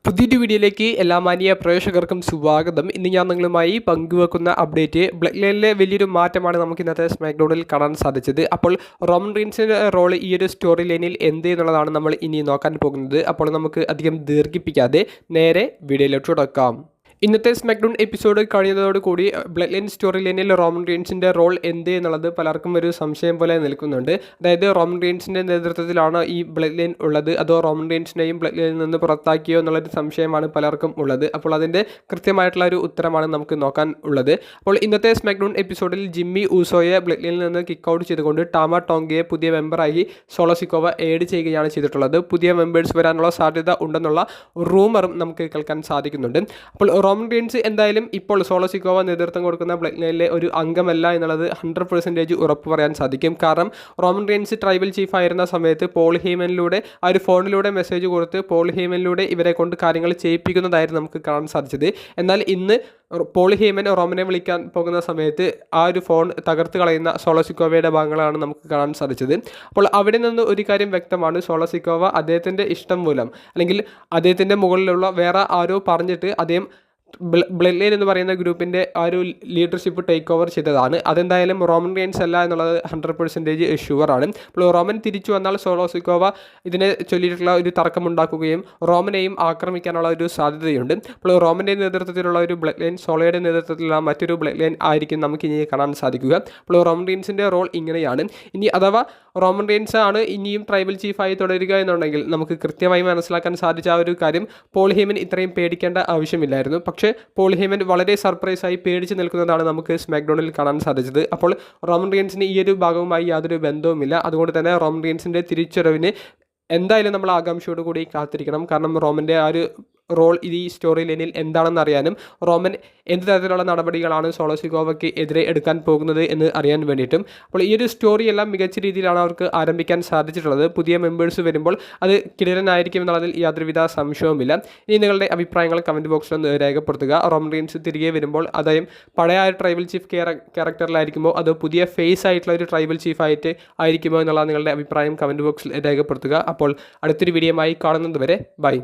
പുതിയൊരു വീഡിയോയിലേക്ക് എല്ലാ മാന്യ പ്രേക്ഷകർക്കും സ്വാഗതം. ഇന്ന് ഞാൻ നിങ്ങളുമായി പങ്കുവെക്കുന്ന അപ്ഡേറ്റ് ബ്ലഡ് ലൈനിലെ വലിയൊരു മാറ്റമാണ് നമുക്ക് ഇന്നത്തെ സ്മാക്ഡൗണിൽ കാണാൻ സാധിച്ചത്. അപ്പോൾ റോമൻ റീൻസിൻ്റെ റോൾ ഈ ഒരു സ്റ്റോറി ലൈനിൽ എന്ത് എന്നുള്ളതാണ് നമ്മൾ ഇനി നോക്കാൻ പോകുന്നത്. അപ്പോൾ നമുക്ക് അധികം ദീർഘിപ്പിക്കാതെ നേരെ വീഡിയോയിലോട്ട് തുടക്കാം. ഇന്നത്തെ സ്മാക്ഡൗൺ എപ്പിസോഡ് കഴിയുന്നതോടുകൂടി ബ്ലഡ് ലൈൻ സ്റ്റോറി ലൈനിൽ റോമൻ റീൻസിൻ്റെ റോൾ എന്ത് എന്നുള്ളത് പലർക്കും ഒരു സംശയം പോലെ നിൽക്കുന്നുണ്ട്. അതായത് റോമൻ റീൻസിൻ്റെ നേതൃത്വത്തിലാണ് ഈ ബ്ലഡ് ലൈൻ ഉള്ളത്, അതോ റോമൻ റീൻസിനെയും ബ്ലഡ് ലൈനിൽ നിന്ന് പുറത്താക്കിയോ എന്നുള്ളൊരു സംശയമാണ് പലർക്കും ഉള്ളത്. അപ്പോൾ അതിൻ്റെ കൃത്യമായിട്ടുള്ള ഒരു ഉത്തരമാണ് നമുക്ക് നോക്കാൻ ഉള്ളത്. അപ്പോൾ ഇന്നത്തെ സ്മാക്ഡൗൺ എപ്പിസോഡിൽ ജിമ്മി ഊസോയെ ബ്ലഡ് ലൈനിൽ നിന്ന് കിക്ക് ഔട്ട് ചെയ്തുകൊണ്ട് ടാമ ടോങ്കയെ പുതിയ മെമ്പറായി സോളോ സിക്കോവ ഏഡ് ചെയ്യുകയാണ് ചെയ്തിട്ടുള്ളത്. പുതിയ മെമ്പേഴ്സ് വരാനുള്ള സാധ്യത ഉണ്ടെന്നുള്ള റൂമറും നമുക്ക് കേൾക്കാൻ സാധിക്കുന്നുണ്ട്. അപ്പോൾ റോമൻ റീൻസ് എന്തായാലും ഇപ്പോൾ സോളോ സിക്കോവ നേതൃത്വം കൊടുക്കുന്ന ബ്ലഡ് ലൈനിലെ ഒരു അംഗമല്ല എന്നുള്ളത് 100% ഉറപ്പ് പറയാൻ സാധിക്കും. കാരണം റോമൻ റീൻസ് ട്രൈബൽ ചീഫ് ആയിരുന്ന സമയത്ത് പോൾ ഹേമനിലൂടെ ആ ഒരു ഫോണിലൂടെ മെസ്സേജ് കൊടുത്ത് പോൾ ഹേമനിലൂടെ ഇവരെ കൊണ്ട് കാര്യങ്ങൾ ചെയ്യിപ്പിക്കുന്നതായിരുന്നു നമുക്ക് കാണാൻ സാധിച്ചത്. എന്നാൽ ഇന്ന് പോൾ ഹേമൻ റോമനെ വിളിക്കാൻ പോകുന്ന സമയത്ത് ആ ഒരു ഫോൺ തകർത്ത് കളയുന്ന സോളോ സിക്കോവയുടെ ഭാഗങ്ങളാണ് നമുക്ക് കാണാൻ സാധിച്ചത്. അപ്പോൾ അവിടെ നിന്ന് ഒരു കാര്യം വ്യക്തമാണ്, സോളോ സിക്കോവ അദ്ദേഹത്തിൻ്റെ ഇഷ്ടം മൂലം അല്ലെങ്കിൽ അദ്ദേഹത്തിൻ്റെ മുകളിലുള്ള വേറെ ആരോ പറഞ്ഞിട്ട് അദ്ദേഹം ബ്ലഡ് ലൈൻ എന്ന് പറയുന്ന ഗ്രൂപ്പിൻ്റെ ആ ഒരു ലീഡർഷിപ്പ് ടേക്ക് ഓവർ ചെയ്തതാണ്. അതെന്തായാലും റോമൻ റീൻസ് അല്ല എന്നുള്ളത് 100% ഷുവറാണ്. അപ്പോൾ റോമൻ തിരിച്ചു വന്നാൽ സോളോ സിക്കോവ ഇതിനെ ചൊല്ലിയിട്ടുള്ള ഒരു തർക്കമുണ്ടാക്കുകയും റോമനെയും ആക്രമിക്കാനുള്ള ഒരു സാധ്യതയുണ്ട്. അപ്പോൾ റോമൻ്റെ നേതൃത്വത്തിലുള്ള ഒരു ബ്ലഡ് ലൈൻ സോളോയുടെ നേതൃത്വത്തിലുള്ള മറ്റൊരു ബ്ലഡ് ലൈൻ ആയിരിക്കും നമുക്ക് ഇനി കാണാൻ സാധിക്കുക. അപ്പോൾ റോമൻ റീൻസിൻ്റെ റോൾ ഇങ്ങനെയാണ്. ഇനി അഥവാ റോമൻ റീൻസ് ആണ് ഇനിയും ട്രൈബൽ ചീഫായി തുടരുക എന്നുണ്ടെങ്കിൽ നമുക്ക് കൃത്യമായി മനസ്സിലാക്കാൻ സാധിച്ച ആ ഒരു കാര്യം പോൾ ഹേമൻ ഇത്രയും പേടിക്കേണ്ട ആവശ്യമില്ലായിരുന്നു. പക്ഷേ പോൾ ഹേമൻ വളരെ സർപ്രൈസായി പേടിച്ച് നിൽക്കുന്നതാണ് നമുക്ക് സ്മാക്ഡൗണിൽ കാണാൻ സാധിച്ചത്. അപ്പോൾ റോമൻ റീൻസിന് ഈ ഒരു ഭാഗവുമായി യാതൊരു ബന്ധവുമില്ല. അതുകൊണ്ട് തന്നെ റോമൻ റീൻസിൻ്റെ തിരിച്ചുവരവിന് എന്തായാലും നമ്മൾ ആകാംക്ഷയോട് കൂടി കാത്തിരിക്കണം. കാരണം റോമൻ്റെ ആ ഒരു റോൾ ഈ സ്റ്റോറി ലൈനിൽ എന്താണെന്ന് അറിയാനും റോമൻ എന്ത് തരത്തിലുള്ള നടപടികളാണ് സോളോ സിക്കോവയ്ക്ക് എതിരെ എടുക്കാൻ പോകുന്നത് എന്ന് അറിയാൻ വേണ്ടിയിട്ടും. അപ്പോൾ ഈ ഒരു സ്റ്റോറി എല്ലാം മികച്ച രീതിയിലാണ് അവർക്ക് ആരംഭിക്കാൻ സാധിച്ചിട്ടുള്ളത്. പുതിയ മെമ്പേഴ്സ് വരുമ്പോൾ അത് കിടിലനായിരിക്കും എന്നുള്ളതിൽ യാതൊരുവിധ സംശയവുമില്ല. ഇനി നിങ്ങളുടെ അഭിപ്രായങ്ങൾ കമൻറ്റ് ബോക്സിൽ ഒന്ന് രേഖപ്പെടുത്തുക. റോമൻ റീൻസ് തിരികെ വരുമ്പോൾ അദ്ദേഹം പഴയ ഒരു ട്രൈബൽ ചീഫ് ക്യാരക്ടറിലായിരിക്കുമ്പോൾ അത് പുതിയ ഫേസ് ആയിട്ടുള്ള ഒരു ട്രൈബൽ ചീഫായിട്ട് ആയിരിക്കുമോ എന്നുള്ള നിങ്ങളുടെ അഭിപ്രായം കമൻറ്റ് ബോക്സിൽ രേഖപ്പെടുത്തുക. അപ്പോൾ അടുത്തൊരു വീഡിയോയുമായി കാണുന്നത് വരെ ബൈ.